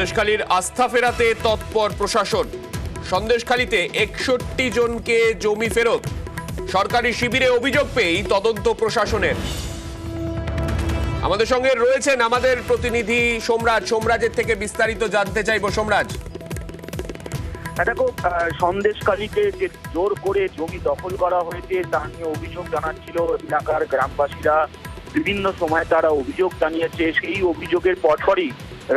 সন্দেশখালীর আস্থা ফেরাতে তৎপর প্রশাসন। সন্দেশখালীতে 61 জনকে জমি ফেরত। সরকারি শিবিরে অভিযোগ পেয়েই তদন্ত প্রশাসনের। আমাদের সঙ্গে রয়েছেন আমাদের প্রতিনিধি সোমরাজের থেকে বিস্তারিত জানতে চাইব। সোমরাজ, দেখো, সন্দেশখালীতে যে জোর করে জমি দখল করা হয়েছে তা নিয়ে অভিযোগ জানাচ্ছিল এলাকার গ্রামবাসীরা। বিভিন্ন সময় তারা অভিযোগ জানিয়েছে। সেই অভিযোগের পরপরই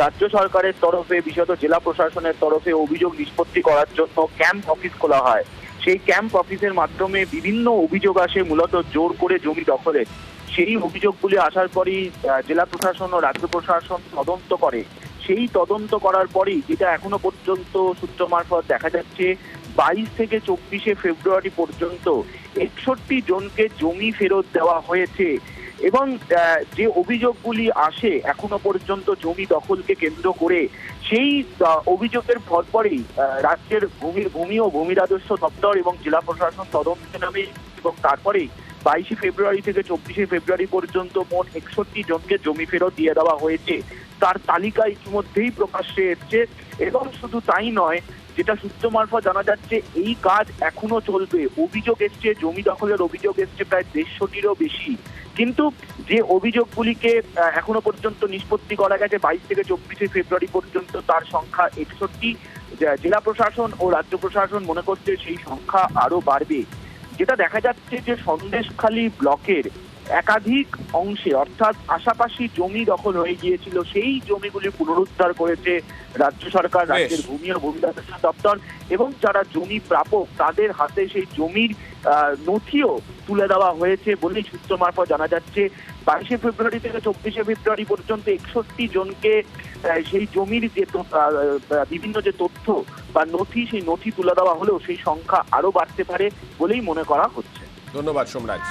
রাজ্য সরকারের তরফে, বিশেষত জেলা প্রশাসনের তরফে অভিযোগ নিষ্পত্তি করার জন্য ক্যাম্প অফিস খোলা হয়। সেই ক্যাম্প অফিসের মাধ্যমে বিভিন্ন অভিযোগ আসে মূলত জোর করে জমি দখলের। সেই অভিযোগগুলি আসার পরই জেলা প্রশাসন ও রাজ্য প্রশাসন তদন্ত করে। সেই তদন্ত করার পরই যেটা এখনো পর্যন্ত সূত্র মারফত দেখা যাচ্ছে, 22 থেকে 24 ফেব্রুয়ারি পর্যন্ত 61 জনকে জমি ফেরত দেওয়া হয়েছে। এবং যে অভিযোগগুলি আসে এখনো পর্যন্ত জমি দখলকে কেন্দ্র করে, সেই অভিযোগের পরপরই রাজ্যের ভূমি ও ভূমি রাজস্ব দপ্তর এবং জেলা প্রশাসন তদন্তে নামে। এবং তারপরেই 22 ফেব্রুয়ারি থেকে 24 ফেব্রুয়ারি পর্যন্ত মোট 61 জনকে জমি ফেরত দিয়ে দেওয়া হয়েছে। তার তালিকা ইতিমধ্যেই প্রকাশ্যে এসছে। এবং শুধু তাই নয়, যেটা সূত্র মারফত জানা যাচ্ছে, এই কাজ এখনো চলবে। অভিযোগ এসছে, জমি দখলের অভিযোগ এসছে প্রায় 150-টিরও বেশি। কিন্তু যে অভিযোগগুলিকে এখনো পর্যন্ত নিষ্পত্তি করা গেছে 22 থেকে 24 ফেব্রুয়ারি পর্যন্ত, তার সংখ্যা 61। জেলা প্রশাসন ও রাজ্য প্রশাসন মনে করছে সেই সংখ্যা আরো বাড়বে। যেটা দেখা যাচ্ছে যে সন্দেশখালী ব্লকের একাধিক অংশে, অর্থাৎ পাশাপাশি জমি দখল হয়ে গিয়েছিল, সেই জমিগুলি পুনরুদ্ধার করেছে রাজ্য সরকার, রাজ্যের ভূমি ও ভূমি রাজস্ব দপ্তর। এবং যারা জমি প্রাপক তাদের হাতে সেই জমির নথিও তুলে দেওয়া হয়েছে বলেই সূত্র মারফত জানা যাচ্ছে। 22 ফেব্রুয়ারি থেকে 24 ফেব্রুয়ারি পর্যন্ত 61 জনকে সেই জমির যে বিভিন্ন যে তথ্য বা নথি, সেই নথি তুলে দেওয়া হলেও সেই সংখ্যা আরো বাড়তে পারে বলেই মনে করা হচ্ছে। ধন্যবাদ সোমরাজ।